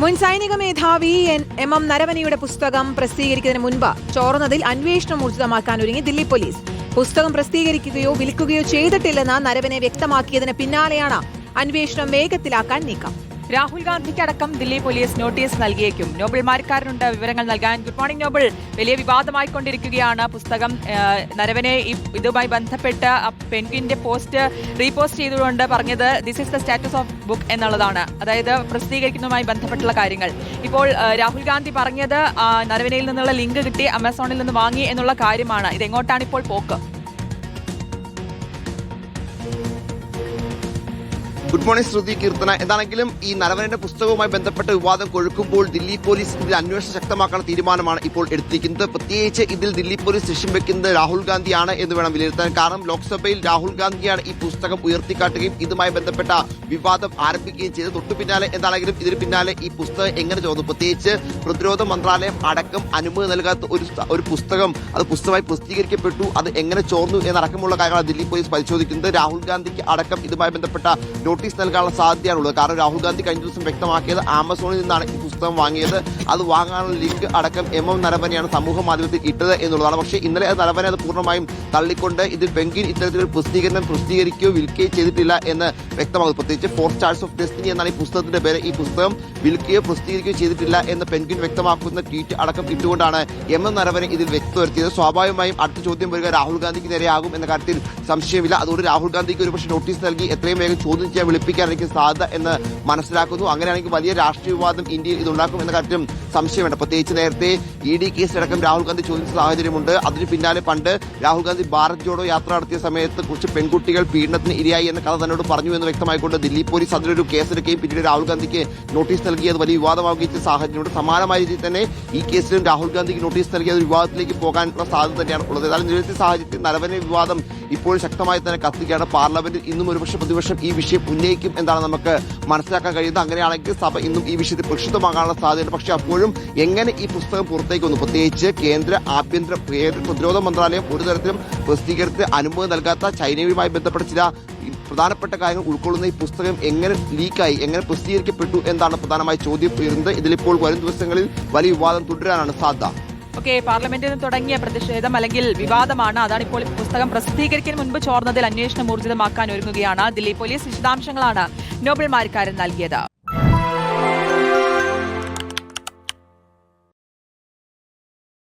മുൻ സൈനിക മേധാവി എം നരവനെയുടെ പുസ്തകം പ്രസിദ്ധീകരിക്കുന്നതിന് മുൻപ് ചോർന്നതിൽ അന്വേഷണം ഊർജിതമാക്കാൻ ഒരുങ്ങി ദില്ലി പോലീസ്. പുസ്തകം പ്രസിദ്ധീകരിക്കുകയോ വിൽക്കുകയോ ചെയ്തിട്ടില്ലെന്ന് നരവനെ വ്യക്തമാക്കിയതിന് പിന്നാലെയാണ് അന്വേഷണം വേഗത്തിലാക്കാൻ നീക്കം. രാഹുൽ ഗാന്ധിക്കടക്കം ദില്ലി പോലീസ് നോട്ടീസ് നൽകിയേക്കും. നോബിൾ മാരിക്കാരനുണ്ട് വിവരങ്ങൾ നൽകാൻ. Good morning Noble. വലിയ വിവാദമായിക്കൊണ്ടിരിക്കുകയാണ് പുസ്തകം. നരവനെ ഇതുമായി ബന്ധപ്പെട്ട് പെൻഗ്വിന്റെ പോസ്റ്റ് റീപോസ്റ്റ് ചെയ്തുകൊണ്ട് പറഞ്ഞത് this is the status of book എന്നുള്ളതാണ്. അതായത് പ്രസിദ്ധീകരിക്കുന്നതുമായി ബന്ധപ്പെട്ടുള്ള കാര്യങ്ങൾ. ഇപ്പോൾ രാഹുൽ ഗാന്ധി പറഞ്ഞത് നരവനയിൽ നിന്നുള്ള ലിങ്ക് കിട്ടി ആമസോണിൽ നിന്ന് വാങ്ങി എന്നുള്ള കാര്യമാണ്. ഇതെങ്ങോട്ടാണ് ഇപ്പോൾ പോക്ക്? ഗുഡ് മോർണിംഗ് ശ്രുതി, കീർത്തന. എന്താണെങ്കിലും ഈ നരവനന്റെ പുസ്തകവുമായി ബന്ധപ്പെട്ട വിവാദം കൊഴുക്കുമ്പോൾ ദില്ലി പോലീസ് ഇതിൽ അന്വേഷണം ശക്തമാക്കാനുള്ള തീരുമാനമാണ് ഇപ്പോൾ എടുത്തിരിക്കുന്നത്. പ്രത്യേകിച്ച് ഇതിൽ ദില്ലി പോലീസ് ലക്ഷ്യം വെക്കുന്നത് രാഹുൽ ഗാന്ധിയാണ് എന്ന് വേണം വിലയിരുത്താൻ. കാരണം ലോക്സഭയിൽ രാഹുൽ ഗാന്ധിയാണ് ഈ പുസ്തകം ഉയർത്തിക്കാട്ടുകയും ഇതുമായി ബന്ധപ്പെട്ട വിവാദം ആരംഭിക്കുകയും ചെയ്ത് തൊട്ടു പിന്നാലെ എന്താണെങ്കിലും ഇതിന് പിന്നാലെ ഈ പുസ്തകം എങ്ങനെ ചോർന്നു, പ്രത്യേകിച്ച് പ്രതിരോധ മന്ത്രാലയം അടക്കം അനുമതി നൽകാത്ത ഒരു പുസ്തകം അത് പുസ്തകമായി പ്രസിദ്ധീകരിക്കപ്പെട്ടു, അത് എങ്ങനെ ചോർന്നു എന്നടക്കമുള്ള കാര്യങ്ങളാണ് ദില്ലി പോലീസ് പരിശോധിക്കുന്നത്. രാഹുൽ ഗാന്ധിക്ക് അടക്കം ഇതുമായി ബന്ധപ്പെട്ട നോട്ടീസ് നൽകാനുള്ള സാധ്യതയാണുള്ളത്. കാരണം രാഹുൽ ഗാന്ധി കഴിഞ്ഞ ദിവസം വ്യക്തമാക്കിയത് ആമസോണിൽ നിന്നാണ് ഈ പുസ്തകം വാങ്ങിയത്, അത് വാങ്ങാനുള്ള ലിങ്ക് അടക്കം എം നരവനെയാണ് സമൂഹ മാധ്യമത്തിൽ ഇട്ടത് എന്നുള്ളതാണ്. പക്ഷേ ഇന്നലെ നരവനെ അത് പൂർണ്ണമായും തള്ളിക്കൊണ്ട് ഇതിൽ പെൻഗ്വിൻ ഇത്തരത്തിലൊരു പ്രസിദ്ധീകരിക്കുകയോ വിൽക്കുകയോ ചെയ്തിട്ടില്ല എന്ന് വ്യക്തമാകും. പ്രത്യേകിച്ച് 4 Stars of Destiny എന്നാണ് ഈ പുസ്തകത്തിന്റെ പേര്. ഈ പുസ്തകം വിൽക്കുകയോ പ്രസിദ്ധീകരിക്കുകയോ ചെയ്തിട്ടില്ല എന്ന് പെൻഗ്വിൻ വ്യക്തമാക്കുന്ന ട്വീറ്റ് അടക്കം ഇട്ടുകൊണ്ടാണ് എം നരവനെ ഇതിൽ വ്യക്തവരുത്തിയത്. സ്വാഭാവികമായും അടുത്ത ചോദ്യം വരിക രാഹുൽ ഗാന്ധിക്ക് നേരെയാകും എന്ന കാര്യത്തിൽ സംശയമില്ല. അതുകൊണ്ട് രാഹുൽ ഗാന്ധിക്ക് ഒരുപക്ഷെ നോട്ടീസ് നൽകി എത്രയും വേഗം ചോദ്യം ചെയ്യാൻ വിളിപ്പിക്കാനായിരിക്കും സാധ്യത എന്ന് മനസ്സിലാക്കുന്നു. അങ്ങനെയാണെങ്കിൽ വലിയ രാഷ്ട്രീയ വിവാദം ഇന്ത്യയിൽ ഇതുണ്ടാക്കും എന്ന കാര്യത്തിലും സംശയമുണ്ട്. പ്രത്യേകിച്ച് നേരത്തെ ED കേസിലടക്കം രാഹുൽ ഗാന്ധി ചോദിച്ച സാഹചര്യമുണ്ട്. അതിന് പിന്നാലെ പണ്ട് രാഹുൽ ഗാന്ധി ഭാരത് ജോഡോ യാത്ര നടത്തിയ സമയത്ത് കുറച്ച് പെൺകുട്ടികൾ പീഡനത്തിന് ഇരയായി എന്ന കഥ തന്നോട് പറഞ്ഞു എന്ന് വ്യക്തമായിക്കൊണ്ട് ദില്ലി പോലീസ് അതിലൊരു കേസെടുക്കുകയും പിന്നീട് രാഹുൽ ഗാന്ധിക്ക് നോട്ടീസ് നൽകിയത് വലിയ വിവാദമാവുകയും സാഹചര്യമുണ്ട്. സമാനമായ രീതിയിൽ തന്നെ ഈ കേസിലും രാഹുൽ ഗാന്ധിക്ക് നോട്ടീസ് നൽകിയത് വിവാദത്തിലേക്ക് പോകാനുള്ള സാധ്യത തന്നെയാണ് ഉള്ളത്. ഏതായാലും നിരവധി സാഹചര്യത്തിൽ നരവനെ വിവാദം ഇപ്പോൾ ശക്തമായി തന്നെ കത്തിക്കുകയാണ്. പാർലമെന്റിൽ ഇന്നും ഒരുപക്ഷെ പ്രതിപക്ഷം ഈ വിഷയം ഉന്നയിക്കും എന്നാണ് നമുക്ക് മനസ്സിലാക്കാൻ കഴിയുന്നത്. അങ്ങനെയാണെങ്കിൽ സഭ ഇന്നും ഈ വിഷയത്തിൽ പ്രക്ഷുബ്ധമാകാനുള്ള സാധ്യതയുണ്ട്. പക്ഷേ അപ്പോഴും എങ്ങനെ ഈ പുസ്തകം പുറത്തേക്ക് വന്നു, പ്രത്യേകിച്ച് കേന്ദ്ര പ്രതിരോധ മന്ത്രാലയം ഒരു തരത്തിലും പ്രസിദ്ധീകരിച്ച് അനുമതി നൽകാത്ത ചൈനയുമായി ബന്ധപ്പെട്ട ചില പ്രധാനപ്പെട്ട കാര്യങ്ങൾ ഉൾക്കൊള്ളുന്ന ഈ പുസ്തകം എങ്ങനെ ലീക്കായി, എങ്ങനെ പ്രസിദ്ധീകരിക്കപ്പെട്ടു എന്നാണ് പ്രധാനമായി ചോദ്യം ഉയരുന്നത്. ഇതിലിപ്പോൾ വരും ദിവസങ്ങളിൽ വലിയ വിവാദം തുടരാനാണ് സാധ്യത. പാർലമെന്റിൽ നിന്ന് തുടങ്ങിയ പ്രതിഷേധം അല്ലെങ്കിൽ വിവാദമാണ്. അതാണ് ഇപ്പോൾ പുസ്തകം പ്രസിദ്ധീകരിക്കുന്നതിന് മുൻപ് ചോർന്നതിൽ അന്വേഷണം ഊർജിതമാക്കാൻ ഒരുങ്ങുകയാണ് ദില്ലി പോലീസ്. വിശദാംശങ്ങളാണ് നോബിൾ മാരിക്കാരൻ നൽകിയത്.